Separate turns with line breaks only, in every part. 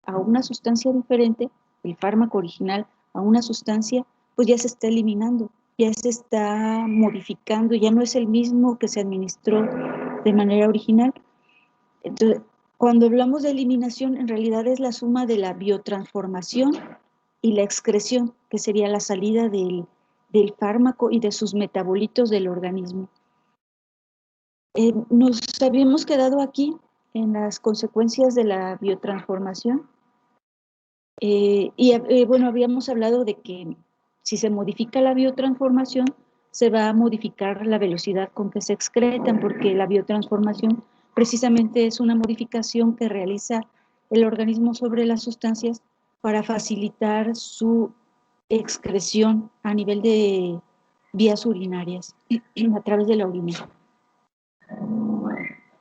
a una sustancia diferente, el fármaco original a una sustancia, pues ya se está eliminando, ya se está modificando, ya no es el mismo que se administró de manera original. Entonces, cuando hablamos de eliminación, en realidad es la suma de la biotransformación y la excreción, que sería la salida del fármaco y de sus metabolitos del organismo. Nos habíamos quedado aquí en las consecuencias de la biotransformación. Bueno, habíamos hablado de que si se modifica la biotransformación, se va a modificar la velocidad con que se excretan, porque la biotransformación precisamente es una modificación que realiza el organismo sobre las sustancias para facilitar su excreción a nivel de vías urinarias, a través de la orina.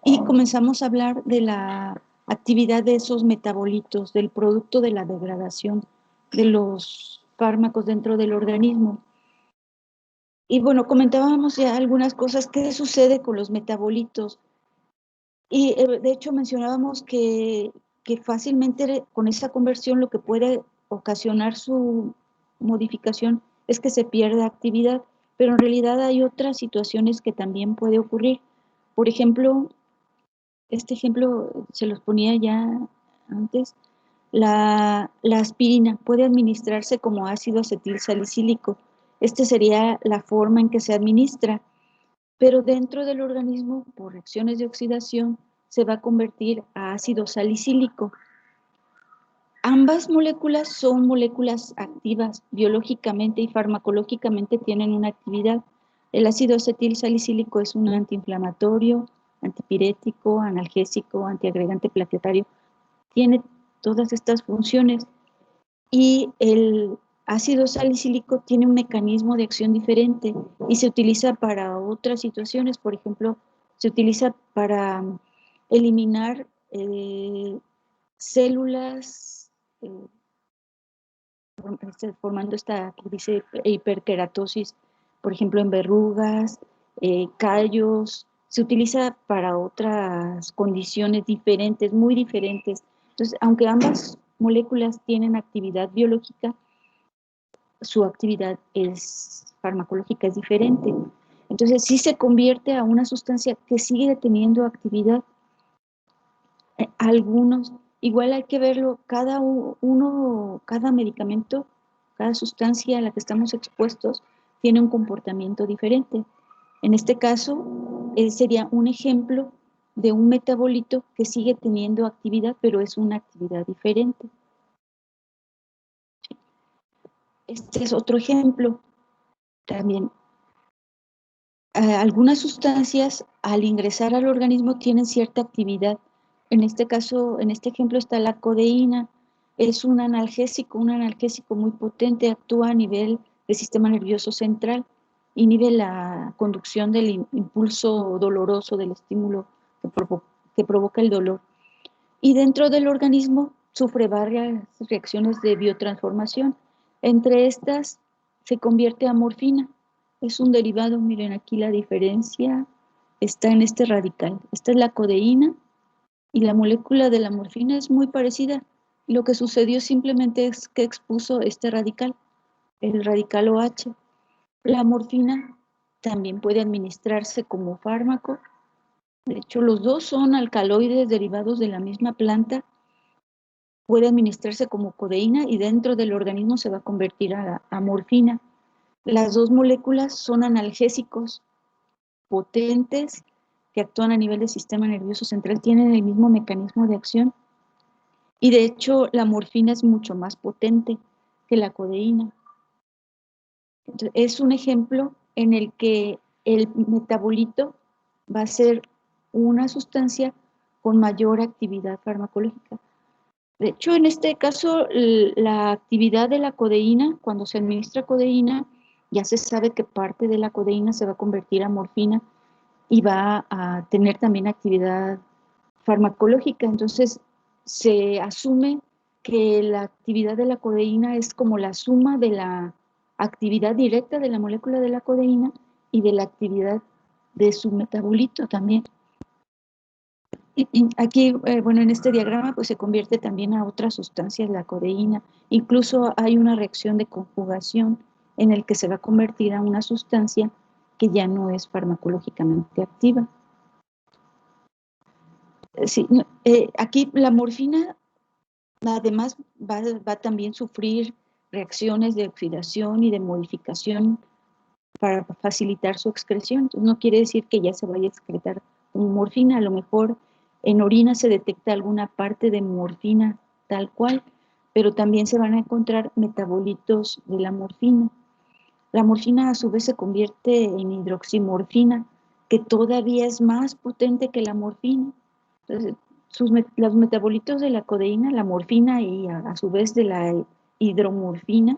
Y comenzamos a hablar de la actividad de esos metabolitos, del producto de la degradación de los fármacos dentro del organismo. Y bueno, comentábamos ya algunas cosas, qué sucede con los metabolitos. Y de hecho mencionábamos que fácilmente con esa conversión lo que puede ocasionar su modificación es que se pierda actividad, pero en realidad hay otras situaciones que también puede ocurrir. Por ejemplo, este ejemplo se los ponía ya antes, la aspirina puede administrarse como ácido acetilsalicílico. Esta sería la forma en que se administra, pero dentro del organismo, por reacciones de oxidación, se va a convertir a ácido salicílico. Ambas moléculas son moléculas activas, biológicamente y farmacológicamente tienen una actividad. El ácido acetilsalicílico es un antiinflamatorio, antipirético, analgésico, antiagregante plaquetario. Tiene todas estas funciones y el ácido salicílico tiene un mecanismo de acción diferente y se utiliza para otras situaciones. Por ejemplo, se utiliza para eliminar células formando esta que dice hiperkeratosis, por ejemplo en verrugas, callos. Se utiliza para otras condiciones diferentes, muy diferentes. Entonces, aunque ambas moléculas tienen actividad biológica, su actividad farmacológica es diferente. Entonces, sí se convierte a una sustancia que sigue teniendo actividad. Algunos, igual hay que verlo, cada medicamento, cada sustancia a la que estamos expuestos tiene un comportamiento diferente. En este caso, sería un ejemplo de un metabolito que sigue teniendo actividad, pero es una actividad diferente. Este es otro ejemplo. También, algunas sustancias al ingresar al organismo tienen cierta actividad. En este caso, en este ejemplo está la codeína. Es un analgésico muy potente, actúa a nivel del sistema nervioso central, inhibe la conducción del impulso doloroso del estímulo que provoca el dolor. Y dentro del organismo sufre varias reacciones de biotransformación. Entre estas se convierte a morfina. Es un derivado, miren aquí la diferencia, está en este radical. Esta es la codeína y la molécula de la morfina es muy parecida. Lo que sucedió simplemente es que expuso este radical, el radical OH. La morfina también puede administrarse como fármaco. De hecho, los dos son alcaloides derivados de la misma planta. Puede administrarse como codeína y dentro del organismo se va a convertir a morfina. Las dos moléculas son analgésicos potentes que actúan a nivel del sistema nervioso central, tienen el mismo mecanismo de acción y de hecho la morfina es mucho más potente que la codeína. Entonces, es un ejemplo en el que el metabolito va a ser una sustancia con mayor actividad farmacológica. De hecho, en este caso, la actividad de la codeína, cuando se administra codeína, ya se sabe que parte de la codeína se va a convertir a morfina y va a tener también actividad farmacológica. Entonces, se asume que la actividad de la codeína es como la suma de la actividad directa de la molécula de la codeína y de la actividad de su metabolito también. Aquí, bueno, en este diagrama pues se convierte también a otras sustancias la codeína. Incluso hay una reacción de conjugación en el que se va a convertir a una sustancia que ya no es farmacológicamente activa. Sí, aquí la morfina además va a también sufrir reacciones de oxidación y de modificación para facilitar su excreción. Entonces, no quiere decir que ya se vaya a excretar como morfina, a lo mejor en orina se detecta alguna parte de morfina tal cual, pero también se van a encontrar metabolitos de la morfina. La morfina a su vez se convierte en hidroximorfina, que todavía es más potente que la morfina. Entonces, los metabolitos de la codeína, la morfina y a su vez de la hidromorfina,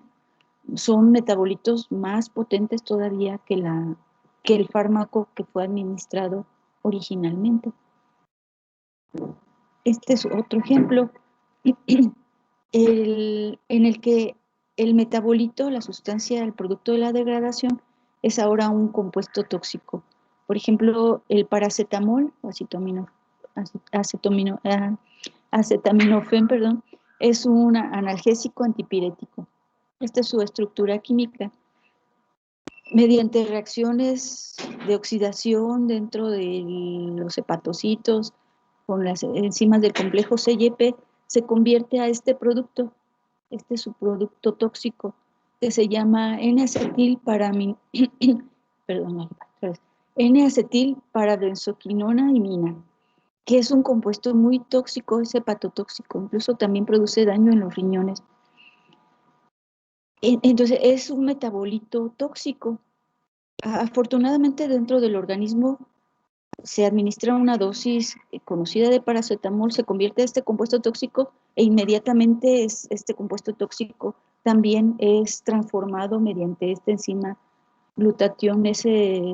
son metabolitos más potentes todavía que el fármaco que fue administrado originalmente. Este es otro ejemplo en el que el metabolito, la sustancia, el producto de la degradación, es ahora un compuesto tóxico. Por ejemplo, el paracetamol, o acetaminofén, perdón, es un analgésico antipirético. Esta es su estructura química. Mediante reacciones de oxidación dentro de los hepatocitos con las enzimas del complejo CYP, se convierte a este producto, este es su producto tóxico, que se llama perdón, N-acetilparabenzoquinona imina, que es un compuesto muy tóxico, es hepatotóxico, incluso también produce daño en los riñones. Entonces es un metabolito tóxico. Afortunadamente dentro del organismo se administra una dosis conocida de paracetamol, se convierte este compuesto tóxico e inmediatamente este compuesto tóxico también es transformado mediante esta enzima glutatión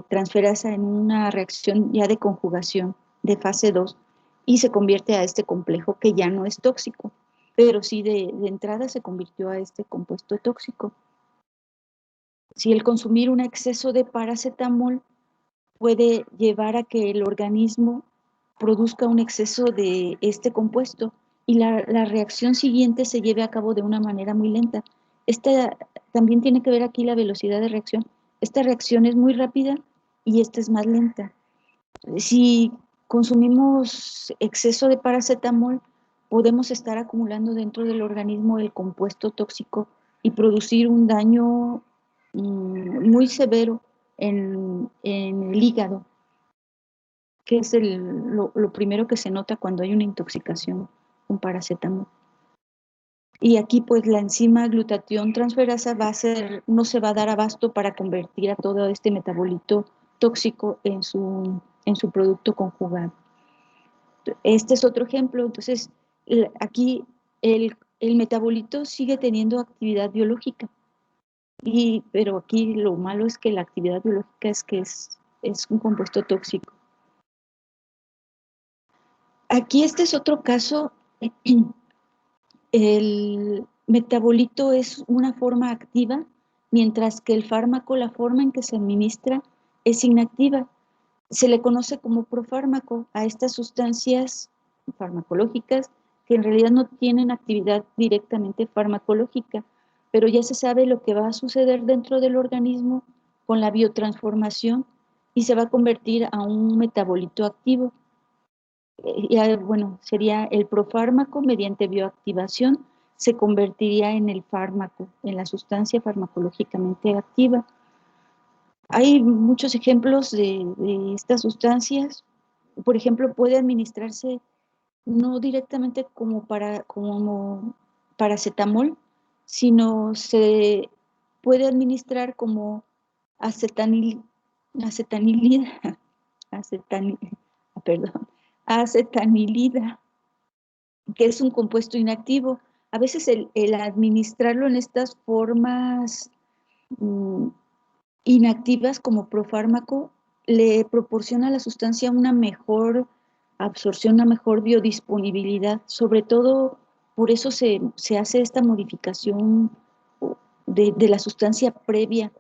transferasa en una reacción ya de conjugación de fase 2 y se convierte a este complejo que ya no es tóxico, pero sí de entrada se convirtió a este compuesto tóxico. Si el consumir un exceso de paracetamol puede llevar a que el organismo produzca un exceso de este compuesto y la reacción siguiente se lleve a cabo de una manera muy lenta. Esta también tiene que ver aquí la velocidad de reacción. Esta reacción es muy rápida y esta es más lenta. Si consumimos exceso de paracetamol, podemos estar acumulando dentro del organismo el compuesto tóxico y producir un daño muy severo en el hígado, que es lo primero que se nota cuando hay una intoxicación con paracetamol. Y aquí pues la enzima glutatión transferasa no se va a dar abasto para convertir a todo este metabolito tóxico en su producto conjugado. Este es otro ejemplo. Entonces, aquí el metabolito sigue teniendo actividad biológica, pero aquí lo malo es que la actividad biológica es que es un compuesto tóxico. Aquí este es otro caso. El metabolito es una forma activa, mientras que el fármaco, la forma en que se administra, es inactiva. Se le conoce como profármaco a estas sustancias farmacológicas que en realidad no tienen actividad directamente farmacológica, pero ya se sabe lo que va a suceder dentro del organismo con la biotransformación y se va a convertir a un metabolito activo. Ya, bueno, sería el profármaco mediante bioactivación, se convertiría en el fármaco, en la sustancia farmacológicamente activa. Hay muchos ejemplos de estas sustancias. Por ejemplo, puede administrarse no directamente como paracetamol, sino se puede administrar como acetanilida, acetanil, perdón, acetanilida, que es un compuesto inactivo. A veces el administrarlo en estas formas inactivas como profármaco le proporciona a la sustancia una mejor absorción, una mejor biodisponibilidad. Sobre todo, por eso se hace esta modificación de la sustancia previa.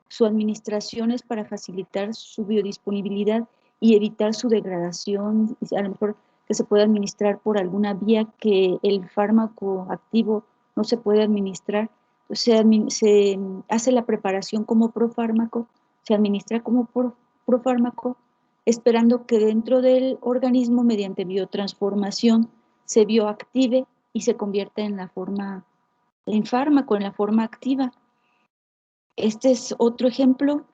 Su administración es para facilitar su biodisponibilidad y evitar su degradación, y a lo mejor que se puede administrar por alguna vía que el fármaco activo no se puede administrar. Entonces se hace la preparación como profármaco, se administra como profármaco, esperando que dentro del organismo, mediante biotransformación, se bioactive y se convierta en fármaco, en la forma activa. Este es otro ejemplo.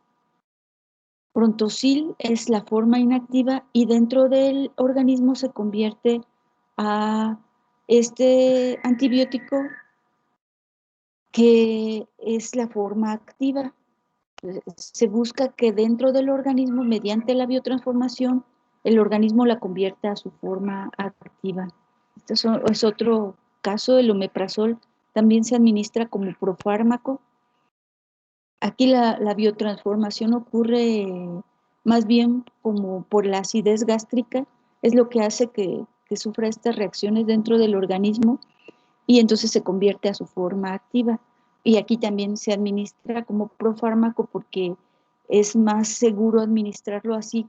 Prontosil es la forma inactiva y dentro del organismo se convierte a este antibiótico que es la forma activa. Se busca que dentro del organismo, mediante la biotransformación, el organismo la convierta a su forma activa. Este es otro caso. El omeprazol también se administra como profármaco. Aquí la biotransformación ocurre más bien como por la acidez gástrica, es lo que hace que sufra estas reacciones dentro del organismo y entonces se convierte a su forma activa. Y aquí también se administra como profármaco porque es más seguro administrarlo así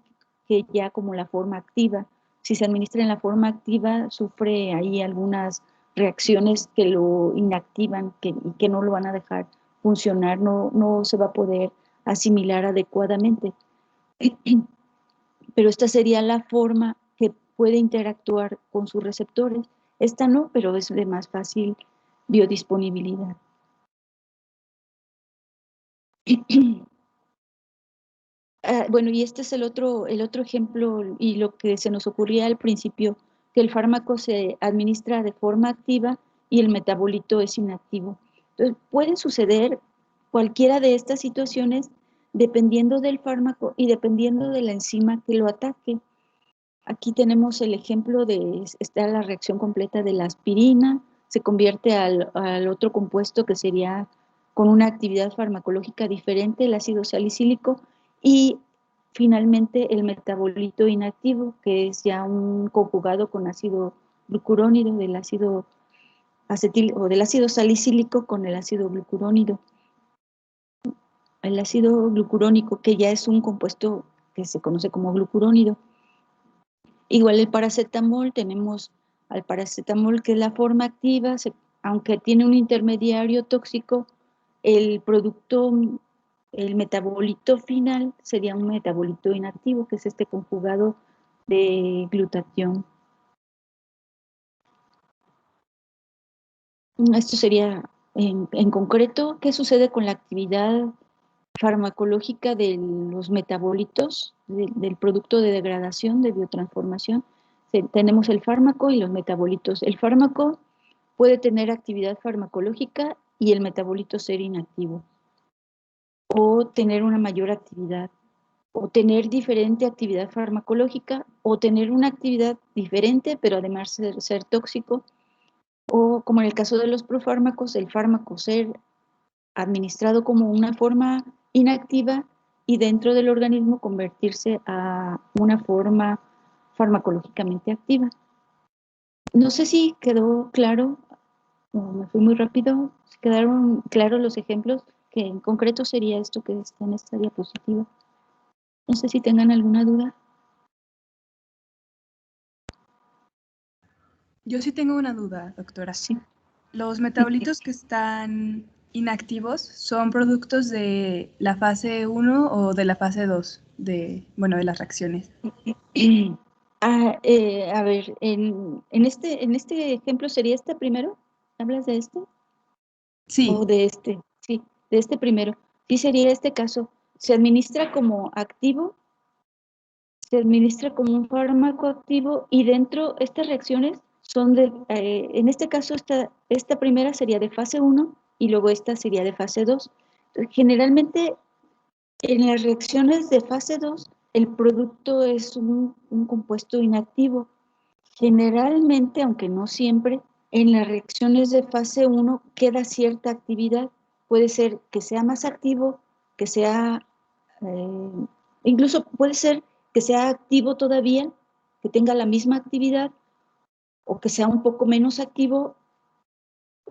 que ya como la forma activa. Si se administra en la forma activa, sufre ahí algunas reacciones que lo inactivan y que no lo van a dejar funcionar, no se va a poder asimilar adecuadamente. Pero esta sería la forma que puede interactuar con sus receptores. Esta no, pero es de más fácil biodisponibilidad. Bueno, y este es el otro ejemplo y lo que se nos ocurría al principio, que el fármaco se administra de forma activa y el metabolito es inactivo. Entonces, puede suceder cualquiera de estas situaciones dependiendo del fármaco y dependiendo de la enzima que lo ataque. Aquí tenemos el ejemplo está la reacción completa de la aspirina, se convierte al otro compuesto que sería con una actividad farmacológica diferente, el ácido salicílico, y finalmente el metabolito inactivo, que es ya un conjugado con ácido glucurónido, del ácido acetil o del ácido salicílico con el ácido glucurónido. El ácido glucurónico, que ya es un compuesto que se conoce como glucurónido. Igual el paracetamol, tenemos al paracetamol que es la forma activa, aunque tiene un intermediario tóxico, el producto, el metabolito final sería un metabolito inactivo, que es este conjugado de glutatión. Esto sería en concreto, ¿qué sucede con la actividad farmacológica de los metabolitos del producto de degradación, de biotransformación? Tenemos el fármaco y los metabolitos. El fármaco puede tener actividad farmacológica y el metabolito ser inactivo, o tener una mayor actividad, o tener diferente actividad farmacológica, o tener una actividad diferente, pero además ser tóxico, o como en el caso de los profármacos, el fármaco ser administrado como una forma inactiva y dentro del organismo convertirse a una forma farmacológicamente activa. No sé si quedó claro, o me fui muy rápido, si quedaron claros los ejemplos, que en concreto sería esto que está en esta diapositiva. No sé si tengan alguna duda.
Yo sí tengo una duda, doctora.
Sí.
¿Los metabolitos que están inactivos son productos de la fase 1 o de la fase 2 de las reacciones?
A ver, en este ejemplo, ¿sería este primero? ¿Hablas de este?
Sí.
O de este, sí, de este primero. Sí sería este caso. Se administra como activo, se administra como un fármaco activo y dentro estas reacciones son en este caso esta primera sería de fase 1 y luego esta sería de fase 2. Generalmente en las reacciones de fase 2 el producto es un compuesto inactivo. Generalmente, aunque no siempre, en las reacciones de fase 1 queda cierta actividad. Puede ser que sea más activo, que sea, eh, incluso puede ser que sea activo todavía, que tenga la misma actividad, o que sea un poco menos activo,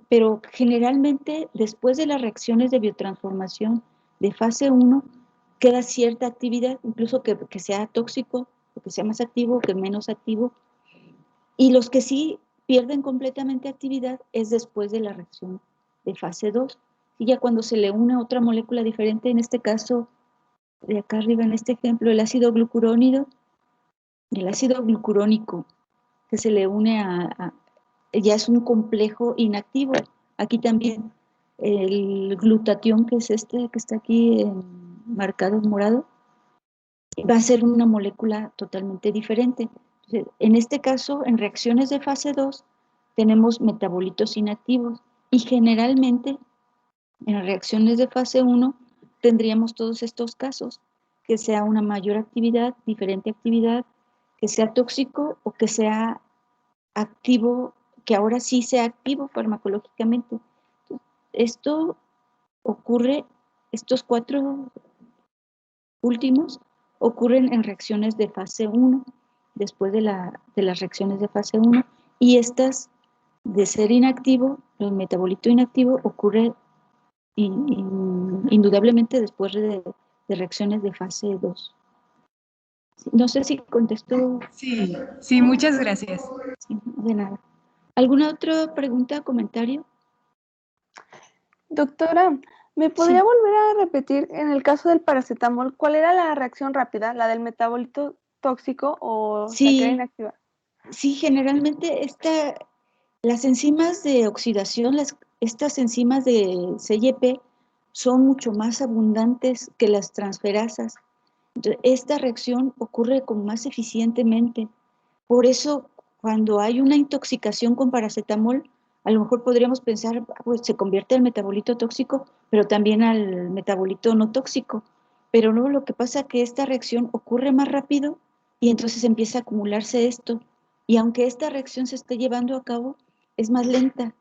pero generalmente después de las reacciones de biotransformación de fase 1 queda cierta actividad, incluso que sea tóxico, o que sea más activo, o que menos activo. Y los que sí pierden completamente actividad es después de la reacción de fase 2. Y ya cuando se le une otra molécula diferente, en este caso, de acá arriba en este ejemplo, el ácido glucurónico, que se le une ya es un complejo inactivo. Aquí también el glutatión, que es este que está aquí marcado en morado, va a ser una molécula totalmente diferente. Entonces, en este caso, en reacciones de fase 2, tenemos metabolitos inactivos y generalmente en reacciones de fase 1 tendríamos todos estos casos, que sea una mayor actividad, diferente actividad, que sea tóxico o que sea activo, que ahora sí sea activo farmacológicamente. Esto ocurre, estos 4 últimos ocurren en reacciones de fase 1, después de las reacciones de fase 1, y estas de ser inactivo, el metabolito inactivo ocurre indudablemente después de reacciones de fase 2. No sé si contestó.
Sí, sí, muchas gracias.
Sí, de nada. ¿Alguna otra pregunta, comentario?
Doctora, ¿me podría
Sí.
volver a repetir en el caso del paracetamol cuál era la reacción rápida, la del metabolito tóxico o la que era
Sí,
inactiva?
sí, generalmente las enzimas de oxidación, estas enzimas de CYP son mucho más abundantes que las transferasas. Entonces, esta reacción ocurre como más eficientemente. Por eso, cuando hay una intoxicación con paracetamol, a lo mejor podríamos pensar, pues se convierte al metabolito tóxico, pero también al metabolito no tóxico. Pero no, lo que pasa es que esta reacción ocurre más rápido y entonces empieza a acumularse esto. Y aunque esta reacción se esté llevando a cabo, es más lenta.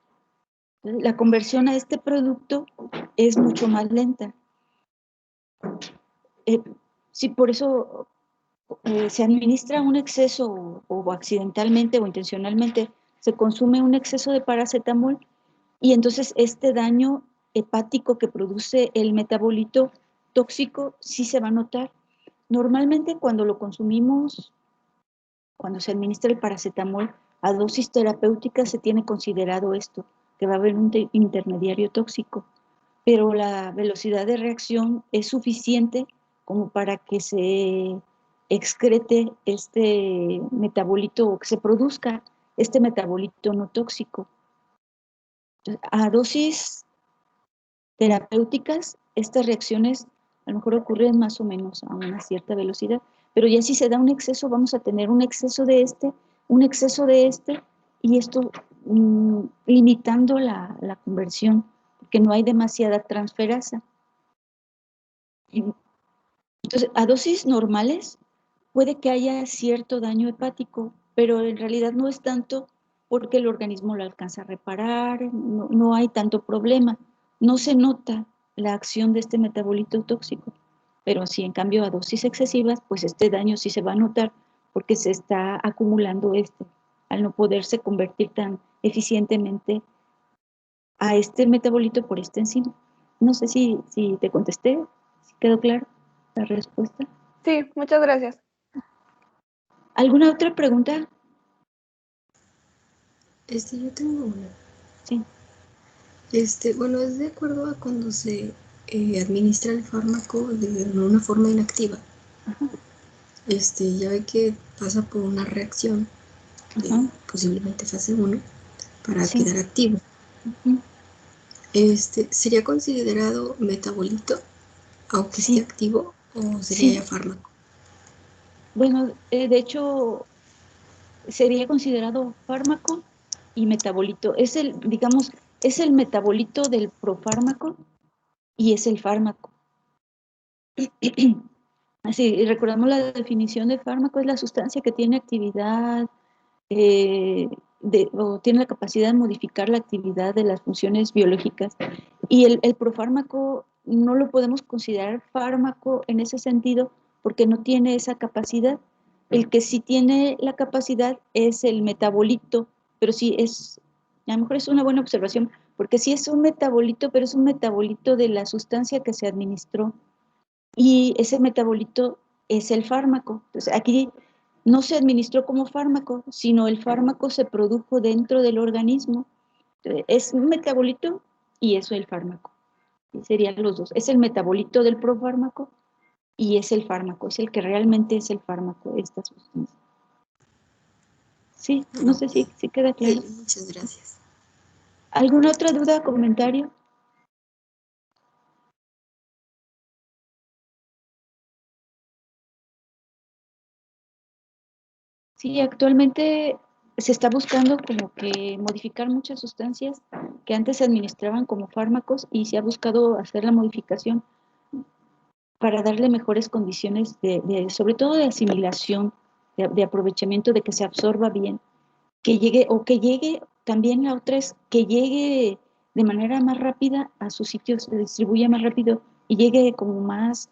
La conversión a este producto es mucho más lenta. Sí, por eso se administra un exceso o accidentalmente o intencionalmente se consume un exceso de paracetamol y entonces este daño hepático que produce el metabolito tóxico sí se va a notar. Normalmente cuando lo consumimos, cuando se administra el paracetamol a dosis terapéuticas se tiene considerado esto, que va a haber un intermediario tóxico, pero la velocidad de reacción es suficiente como para que se excrete este metabolito o que se produzca este metabolito no tóxico. Entonces, a dosis terapéuticas, estas reacciones a lo mejor ocurren más o menos a una cierta velocidad, pero ya si se da un exceso, vamos a tener un exceso de este, y esto limitando la conversión, porque no hay demasiada transferasa. Entonces, a dosis normales puede que haya cierto daño hepático, pero en realidad no es tanto porque el organismo lo alcanza a reparar, no hay tanto problema, no se nota la acción de este metabolito tóxico, pero si en cambio a dosis excesivas, pues este daño sí se va a notar porque se está acumulando al no poderse convertir tan eficientemente a este metabolito por esta enzima. No sé si te contesté, si quedó claro la respuesta.
Sí, muchas gracias.
¿Alguna otra pregunta?
Yo tengo una.
Sí.
Bueno, es de acuerdo a cuando se administra el fármaco de una forma inactiva.
Ajá.
Ya ve que pasa por una reacción de posiblemente fase 1 para
Sí.
quedar activo.
Uh-huh.
¿Sería considerado metabolito aunque
Sí.
esté activo o sería
Sí.
ya fármaco?
Bueno, de hecho, sería considerado fármaco y metabolito. Digamos, es el metabolito del profármaco y es el fármaco. Así, recordamos la definición de fármaco, es la sustancia que tiene actividad o tiene la capacidad de modificar la actividad de las funciones biológicas. Y el profármaco no lo podemos considerar fármaco en ese sentido porque no tiene esa capacidad. El que sí tiene la capacidad es el metabolito, pero sí a lo mejor es una buena observación, porque sí es un metabolito, pero es un metabolito de la sustancia que se administró. Y ese metabolito es el fármaco. Entonces, aquí no se administró como fármaco, sino el fármaco se produjo dentro del organismo. Es un metabolito y eso es el fármaco. Y serían los dos. Es el metabolito del profármaco y es el fármaco, es el que realmente es el fármaco, esta sustancia. Sí, no sé si queda claro.
Sí, muchas gracias.
¿Alguna otra duda, comentario? Sí, actualmente se está buscando como que modificar muchas sustancias que antes se administraban como fármacos y se ha buscado hacer la modificación para darle mejores condiciones sobre todo de asimilación, de aprovechamiento, de que se absorba bien, que llegue, también la otra es que llegue de manera más rápida a su sitio, se distribuya más rápido y llegue como más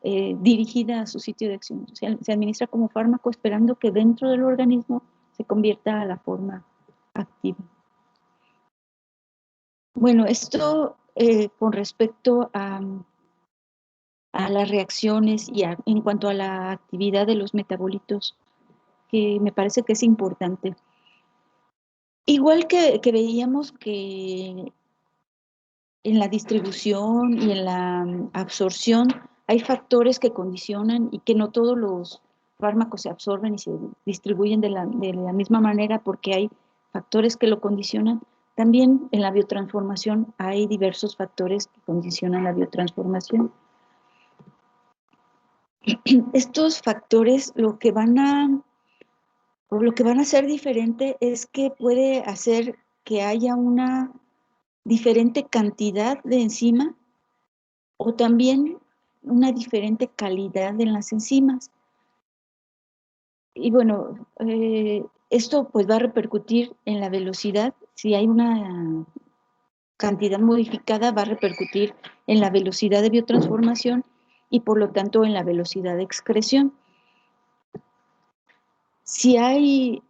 dirigida a su sitio de acción. O sea, se administra como fármaco esperando que dentro del organismo se convierta a la forma activa. Bueno, esto con respecto a las reacciones y en cuanto a la actividad de los metabolitos, que me parece que es importante. Igual que veíamos que en la distribución y en la absorción hay factores que condicionan y que no todos los fármacos se absorben y se distribuyen de la misma manera porque hay factores que lo condicionan. También en la biotransformación hay diversos factores que condicionan la biotransformación. Estos factores lo que van a hacer diferente es que puede hacer que haya una diferente cantidad de enzima o también una diferente calidad en las enzimas. Y bueno, esto pues va a repercutir en la velocidad. Si hay una cantidad modificada, va a repercutir en la velocidad de biotransformación y por lo tanto en la velocidad de excreción. Si hay,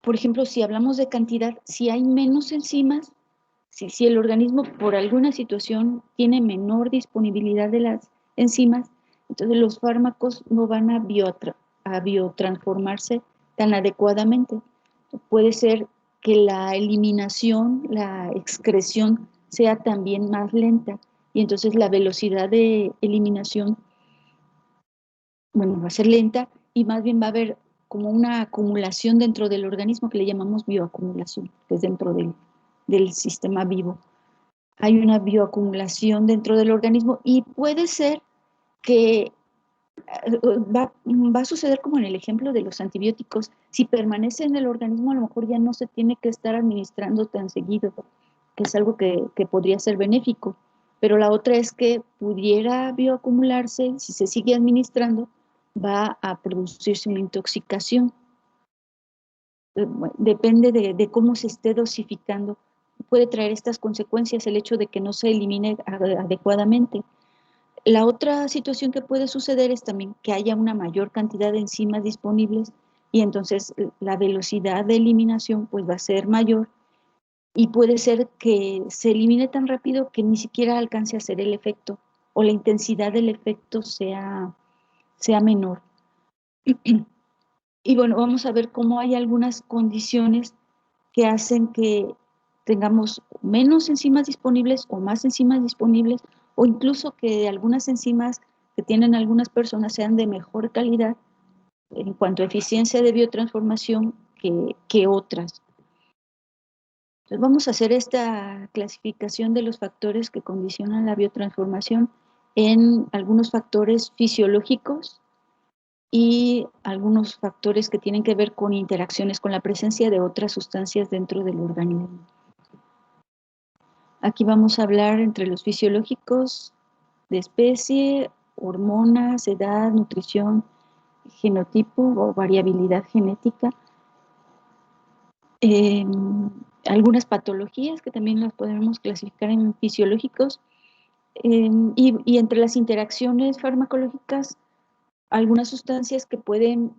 por ejemplo, si hablamos de cantidad, si hay menos enzimas, si el organismo por alguna situación tiene menor disponibilidad de las enzimas, entonces los fármacos no van a biotransformarse tan adecuadamente. Puede ser que la eliminación, la excreción sea también más lenta y entonces la velocidad de eliminación, bueno, va a ser lenta y más bien va a haber como una acumulación dentro del organismo que le llamamos bioacumulación, que es dentro del sistema vivo. Hay una bioacumulación dentro del organismo y puede ser que va a suceder como en el ejemplo de los antibióticos. Si permanece en el organismo, a lo mejor ya no se tiene que estar administrando tan seguido, que es algo que podría ser benéfico. Pero la otra es que pudiera bioacumularse, si se sigue administrando, va a producirse una intoxicación. Depende de cómo se esté dosificando. Puede traer estas consecuencias el hecho de que no se elimine adecuadamente. La otra situación que puede suceder es también que haya una mayor cantidad de enzimas disponibles y entonces la velocidad de eliminación pues va a ser mayor y puede ser que se elimine tan rápido que ni siquiera alcance a hacer el efecto o la intensidad del efecto sea menor. Y bueno, vamos a ver cómo hay algunas condiciones que hacen que tengamos menos enzimas disponibles o más enzimas disponibles, o incluso que algunas enzimas que tienen algunas personas sean de mejor calidad en cuanto a eficiencia de biotransformación que otras. Entonces vamos a hacer esta clasificación de los factores que condicionan la biotransformación en algunos factores fisiológicos y algunos factores que tienen que ver con interacciones con la presencia de otras sustancias dentro del organismo. Aquí vamos a hablar entre los fisiológicos de especie, hormonas, edad, nutrición, genotipo o variabilidad genética. Algunas patologías que también las podemos clasificar en fisiológicos. Y entre las interacciones farmacológicas, algunas sustancias que pueden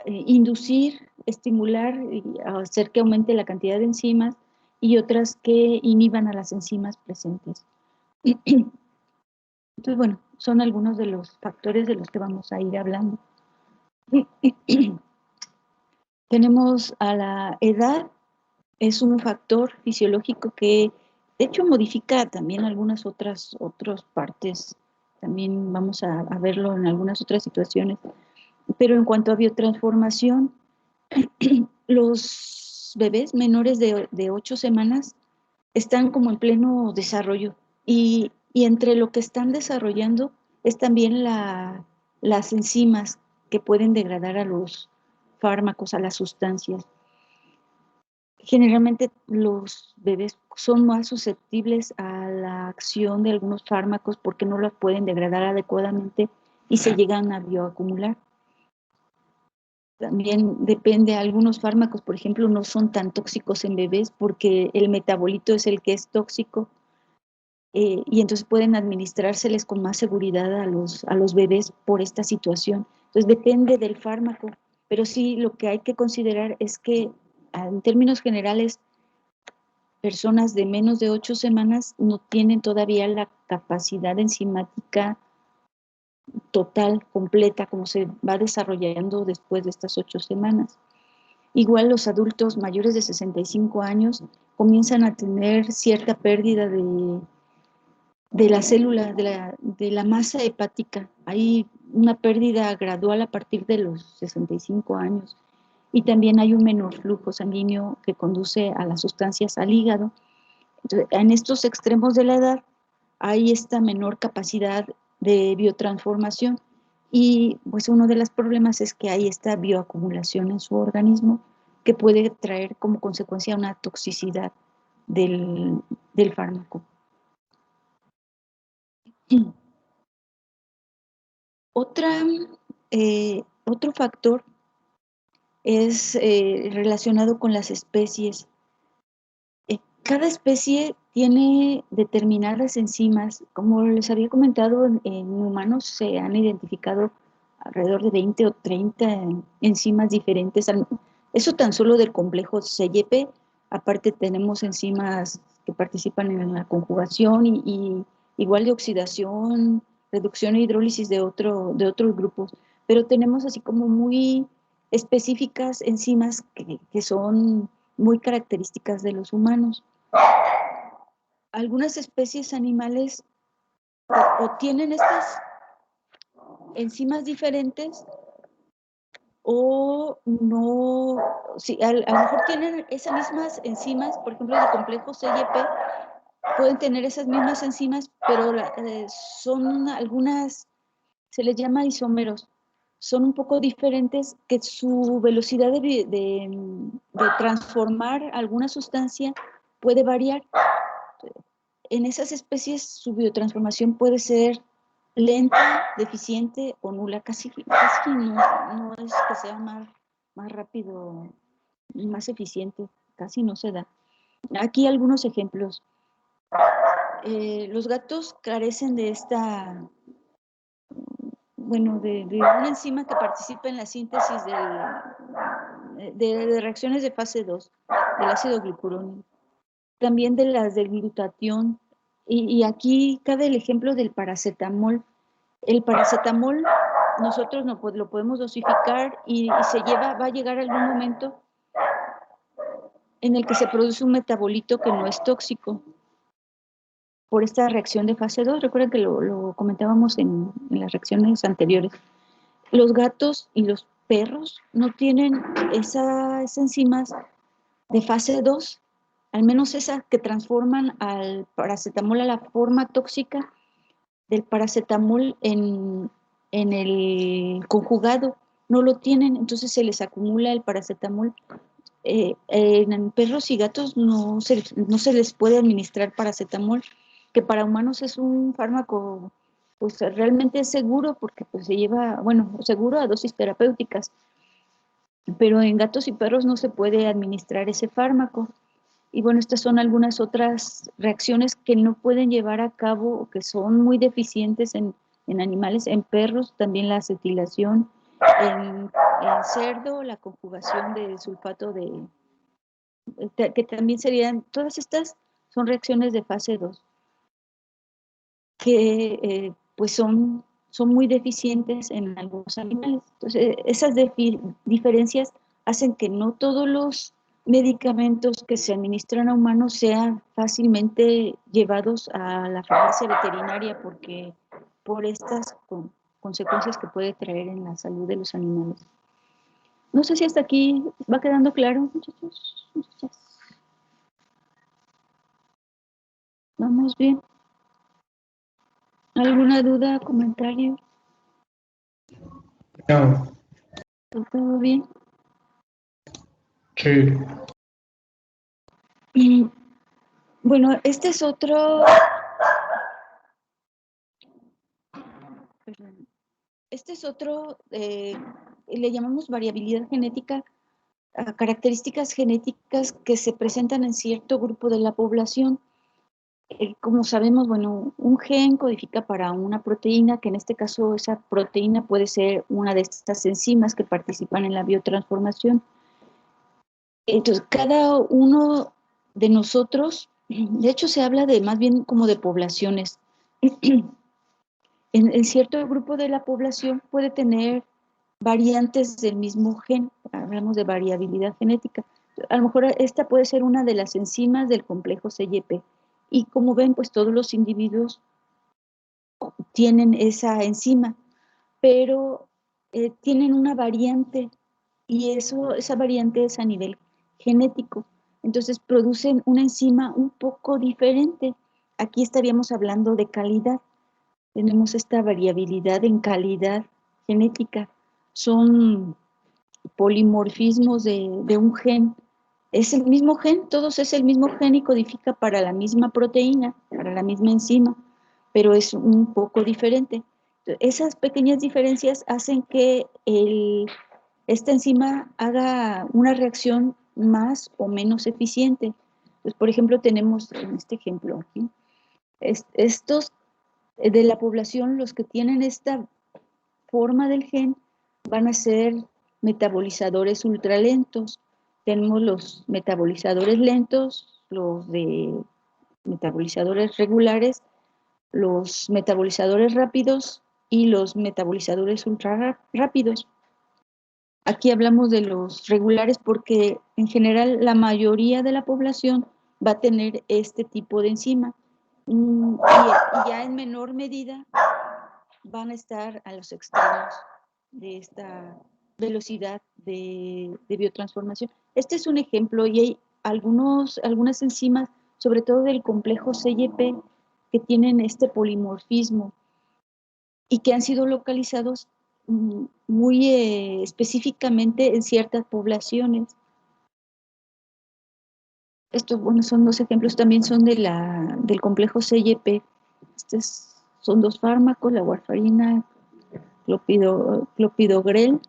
inducir, estimular y hacer que aumente la cantidad de enzimas y otras que inhiban a las enzimas presentes. Entonces, bueno, son algunos de los factores de los que vamos a ir hablando. Tenemos a la edad, es un factor fisiológico que de hecho modifica también algunas otras partes, también vamos a verlo en algunas otras situaciones, pero en cuanto a biotransformación, los bebés menores de 8 semanas están como en pleno desarrollo y entre lo que están desarrollando es también las enzimas que pueden degradar a los fármacos, a las sustancias. Generalmente los bebés son más susceptibles a la acción de algunos fármacos porque no los pueden degradar adecuadamente y se llegan a bioacumular. También depende, algunos fármacos, por ejemplo, no son tan tóxicos en bebés porque el metabolito es el que es tóxico, y entonces pueden administrárseles con más seguridad a los bebés por esta situación. Entonces depende del fármaco, pero sí lo que hay que considerar es que en términos generales, personas de menos de 8 semanas no tienen todavía la capacidad enzimática total, completa, como se va desarrollando después de estas 8 semanas. Igual los adultos mayores de 65 años comienzan a tener cierta pérdida de la célula, de la masa hepática. Hay una pérdida gradual a partir de los 65 años. Y también hay un menor flujo sanguíneo que conduce a las sustancias al hígado. Entonces, en estos extremos de la edad hay esta menor capacidad de biotransformación y pues uno de los problemas es que hay esta bioacumulación en su organismo que puede traer como consecuencia una toxicidad del fármaco. Otro factor es relacionado con las especies. Cada especie tiene determinadas enzimas. Como les había comentado, en humanos se han identificado alrededor de 20 o 30 enzimas diferentes. Eso tan solo del complejo CYP. Aparte tenemos enzimas que participan en la conjugación y igual de oxidación, reducción e hidrólisis de otros grupos. Pero tenemos así como muy específicas enzimas que son muy características de los humanos. Algunas especies animales o tienen estas enzimas diferentes o no, sí, a lo mejor tienen esas mismas enzimas, por ejemplo, el complejo CYP, pueden tener esas mismas enzimas, pero son algunas, se les llama isómeros, son un poco diferentes, que su velocidad de transformar alguna sustancia puede variar. En esas especies su biotransformación puede ser lenta, deficiente o nula, casi no es que sea más rápido y más eficiente, casi no se da. Aquí algunos ejemplos. Los gatos carecen de esta, bueno, de una enzima que participa en la síntesis de reacciones de fase 2 del ácido glucurónico. También de las del glutatión, y aquí cabe el ejemplo del paracetamol. El paracetamol nosotros lo podemos dosificar y va a llegar algún momento en el que se produce un metabolito que no es tóxico por esta reacción de fase 2. Recuerden que lo comentábamos en las reacciones anteriores. Los gatos y los perros no tienen esas enzimas de fase 2, al menos esas que transforman al paracetamol a la forma tóxica del paracetamol en el conjugado, no lo tienen, entonces se les acumula el paracetamol. En perros y gatos no se les puede administrar paracetamol, que para humanos es un fármaco pues realmente es seguro porque pues se lleva, bueno, seguro a dosis terapéuticas, pero en gatos y perros no se puede administrar ese fármaco. Y bueno, estas son algunas otras reacciones que no pueden llevar a cabo o que son muy deficientes en animales. En perros también la acetilación, en cerdo la conjugación de sulfato que también serían, todas estas son reacciones de fase 2 que pues son son muy deficientes en algunos animales. Entonces, esas diferencias hacen que no todos los medicamentos que se administran a humanos sean fácilmente llevados a la farmacia veterinaria porque por estas consecuencias que puede traer en la salud de los animales. No sé si hasta aquí va quedando claro, muchachos. Muchachas. ¿Vamos bien? ¿Alguna duda, comentario?
No,
¿Todo bien?
sí.
Y bueno, este es otro, perdón, este es otro, le llamamos variabilidad genética, a características genéticas que se presentan en cierto grupo de la población. Como sabemos, bueno, un gen codifica para una proteína, que en este caso esa proteína puede ser una de estas enzimas que participan en la biotransformación. Entonces, cada uno de nosotros, de hecho se habla de más bien como de poblaciones. En cierto grupo de la población puede tener variantes del mismo gen, hablamos de variabilidad genética. A lo mejor esta puede ser una de las enzimas del complejo CYP. Y como ven, pues todos los individuos tienen esa enzima, pero tienen una variante y esa variante es a nivel genético. Entonces producen una enzima un poco diferente. Aquí estaríamos hablando de calidad. Tenemos esta variabilidad en calidad genética. Son polimorfismos de un gen. Es el mismo gen, todos es el mismo gen y codifica para la misma proteína, para la misma enzima, pero es un poco diferente. Esas pequeñas diferencias hacen que esta enzima haga una reacción más o menos eficiente. Pues, por ejemplo, tenemos en este ejemplo aquí, estos de la población, los que tienen esta forma del gen, van a ser metabolizadores ultralentos. Tenemos los metabolizadores lentos, los de metabolizadores regulares, los metabolizadores rápidos y los metabolizadores ultra rápidos. Aquí hablamos de los regulares porque en general la mayoría de la población va a tener este tipo de enzima y ya en menor medida van a estar a los extremos de esta velocidad de biotransformación. Este es un ejemplo y hay algunas enzimas, sobre todo del complejo CYP, que tienen este polimorfismo y que han sido localizados muy específicamente en ciertas poblaciones. Estos, bueno, son dos ejemplos, también son del complejo CYP. Son dos fármacos, la warfarina, clopidogrel.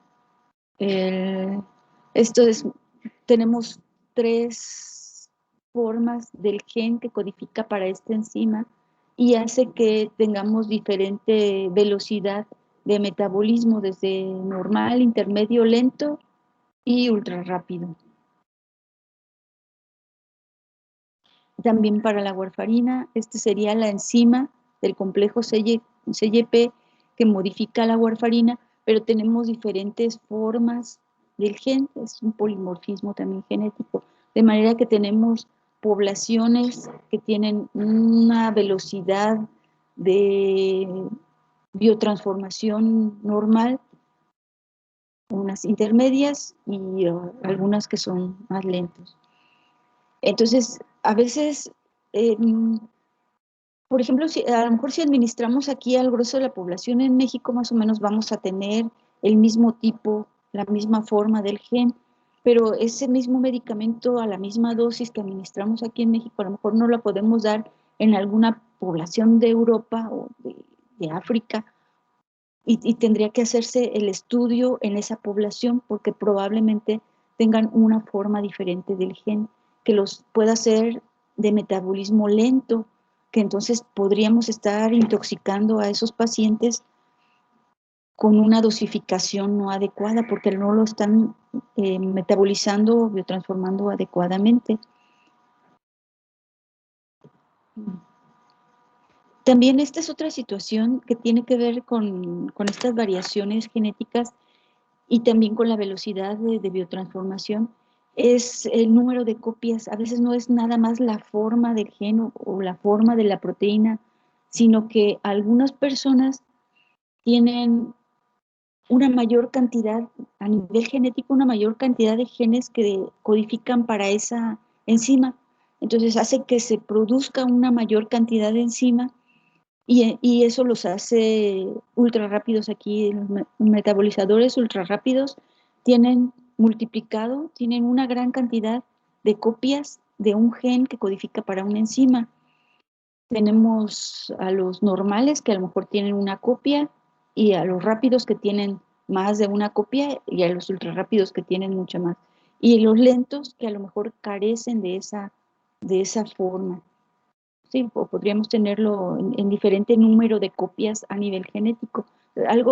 Esto es, tenemos 3 formas del gen que codifica para esta enzima y hace que tengamos diferente velocidad de metabolismo, desde normal, intermedio, lento y ultra rápido. También para la warfarina, este sería la enzima del complejo CYP que modifica la warfarina, pero tenemos diferentes formas del gen, es un polimorfismo también genético, de manera que tenemos poblaciones que tienen una velocidad de biotransformación normal, unas intermedias y algunas que son más lentos. Entonces, a veces, por ejemplo, a lo mejor si administramos aquí al grueso de la población en México, más o menos vamos a tener el mismo tipo, la misma forma del gen, pero ese mismo medicamento a la misma dosis que administramos aquí en México, a lo mejor no la podemos dar en alguna población de Europa o de África, y tendría que hacerse el estudio en esa población porque probablemente tengan una forma diferente del gen que los pueda hacer de metabolismo lento, que entonces podríamos estar intoxicando a esos pacientes con una dosificación no adecuada porque no lo están metabolizando o biotransformando adecuadamente. También esta es otra situación que tiene que ver con estas variaciones genéticas y también con la velocidad de biotransformación, es el número de copias. A veces no es nada más la forma del gen o la forma de la proteína, sino que algunas personas tienen una mayor cantidad, a nivel genético, una mayor cantidad de genes que codifican para esa enzima. Entonces hace que se produzca una mayor cantidad de enzima y eso los hace ultra rápidos. Aquí los metabolizadores ultra rápidos tienen multiplicado, tienen una gran cantidad de copias de un gen que codifica para una enzima. Tenemos a los normales que a lo mejor tienen una copia y a los rápidos que tienen más de una copia y a los ultra rápidos que tienen mucha más. Y los lentos que a lo mejor carecen de esa forma. Sí, o podríamos tenerlo en diferente número de copias a nivel genético.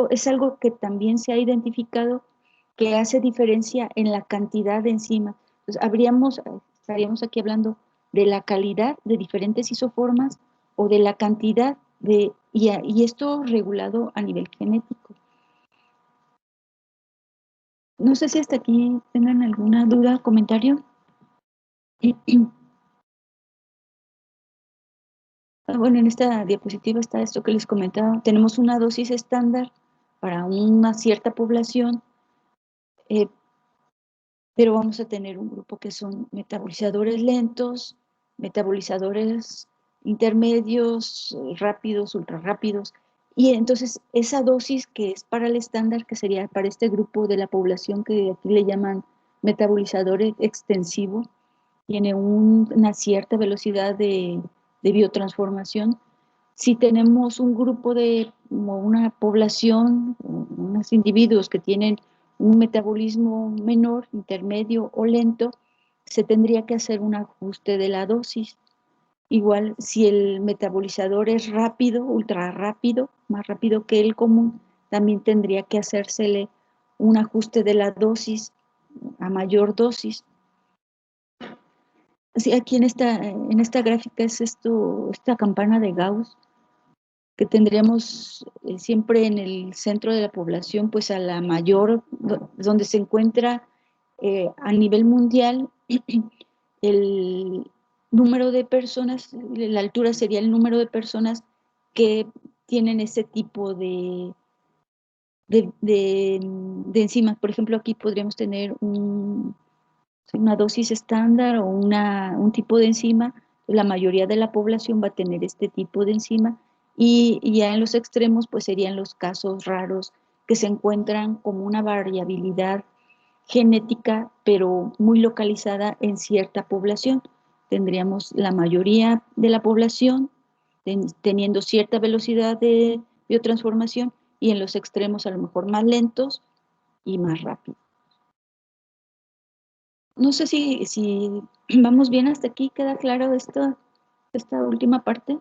Es algo que también se ha identificado que hace diferencia en la cantidad de enzima. Entonces, estaríamos aquí hablando de la calidad de diferentes isoformas o de la cantidad y esto regulado a nivel genético. No sé si hasta aquí tengan alguna duda, comentario. Bueno, en esta diapositiva está esto que les comentaba. Tenemos una dosis estándar para una cierta población, pero vamos a tener un grupo que son metabolizadores lentos, metabolizadores intermedios, rápidos, ultra rápidos. Y entonces esa dosis que es para el estándar, que sería para este grupo de la población que aquí le llaman metabolizador extensivo, tiene una cierta velocidad de biotransformación. Si tenemos un grupo como una población, unos individuos que tienen un metabolismo menor, intermedio o lento, se tendría que hacer un ajuste de la dosis. Igual, si el metabolizador es rápido, ultra rápido, más rápido que el común, también tendría que hacérsele un ajuste de la dosis a mayor dosis. Así, aquí en esta gráfica es esta campana de Gauss, que tendríamos siempre en el centro de la población, pues a la mayor, donde se encuentra a nivel mundial el número de personas, la altura sería el número de personas que tienen ese tipo de enzimas. Por ejemplo, aquí podríamos tener una dosis estándar o un tipo de enzima. La mayoría de la población va a tener este tipo de enzima y ya en los extremos pues serían los casos raros que se encuentran como una variabilidad genética pero muy localizada en cierta población. Tendríamos la mayoría de la población teniendo cierta velocidad de biotransformación y en los extremos a lo mejor más lentos y más rápidos. No sé si vamos bien hasta aquí, ¿queda claro esta última parte?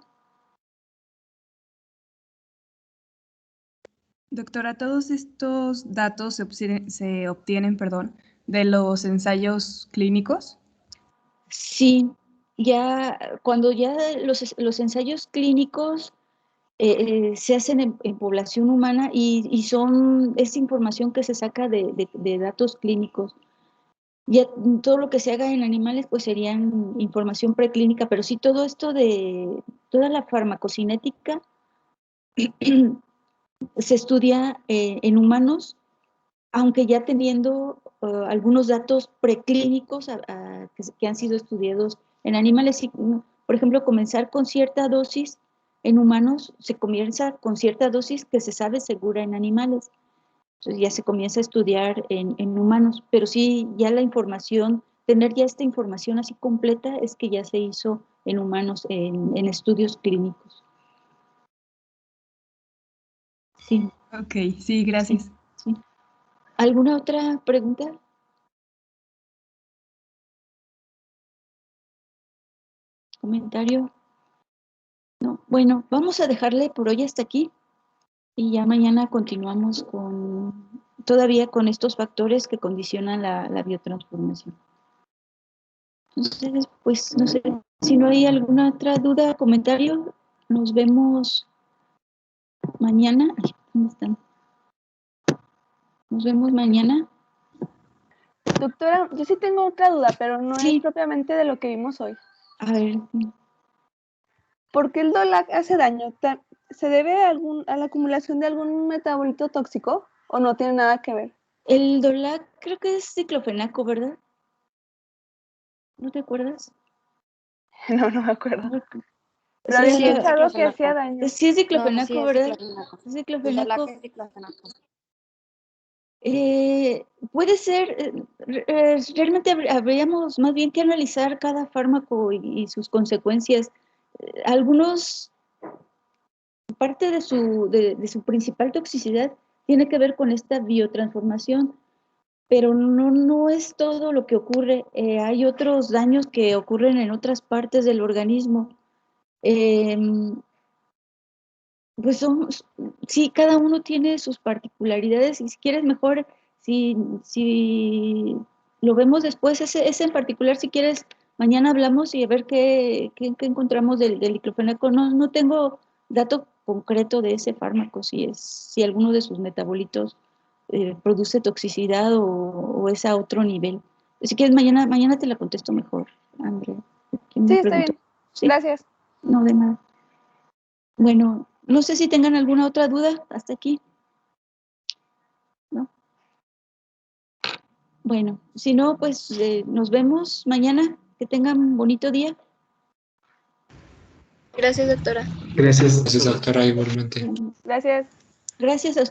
Doctora, todos estos datos se obtienen, de los ensayos clínicos.
Sí, cuando ya los ensayos clínicos se hacen en población humana y es información que se saca de datos clínicos. Ya todo lo que se haga en animales pues serían información preclínica, pero sí todo esto toda la farmacocinética se estudia en humanos, aunque ya teniendo algunos datos preclínicos que han sido estudiados en animales. Por ejemplo, comenzar con cierta dosis en humanos, se comienza con cierta dosis que se sabe segura en animales. Entonces ya se comienza a estudiar en humanos, pero sí, ya la información, tener ya esta información así completa es que ya se hizo en humanos, en estudios clínicos. Sí.
Ok, sí, gracias.
Sí. ¿Alguna otra pregunta? ¿Comentario? No. Bueno, vamos a dejarle por hoy hasta aquí y ya mañana continuamos todavía con estos factores que condicionan la biotransformación. Entonces, pues no sé si no hay alguna otra duda, comentario. nos vemos mañana. Ay, ¿dónde están? Nos vemos mañana.
Doctora, yo sí tengo otra duda, pero no
Sí.
es propiamente de lo que vimos hoy.
A ver,
¿Por qué el DOLAC hace daño? ¿Se debe a la acumulación de algún metabolito tóxico o no tiene nada que ver?
el DOLAC creo que es diclofenaco, ¿verdad? ¿No te acuerdas?
No, no me acuerdo. Pero
Sí,
había
sí,
escuchado que hacía daño.
sí es
No,
diclofenaco,
sí, es
¿verdad?
diclofenaco.
Es
El
diclofenaco.
DOLAC es diclofenaco.
Puede ser, realmente habríamos más bien que analizar cada fármaco y sus consecuencias. Algunos, parte de su principal toxicidad tiene que ver con esta biotransformación, pero no es todo lo que ocurre. Hay otros daños que ocurren en otras partes del organismo. Pues sí, cada uno tiene sus particularidades y si quieres mejor, si lo vemos después, ese en particular, si quieres, mañana hablamos y a ver qué encontramos del diclofenaco. No tengo dato concreto de ese fármaco, si alguno de sus metabolitos produce toxicidad o es a otro nivel. Si quieres, mañana te la contesto mejor, Andrea. ¿Quién me
Sí, está
preguntó?
bien.
Sí,
Gracias.
no, de nada. Bueno, no sé si tengan alguna otra duda hasta aquí. ¿No? Bueno, si no, pues nos vemos mañana. Que tengan un bonito día.
Gracias, doctora.
Gracias, doctora, igualmente.
Gracias.
Gracias a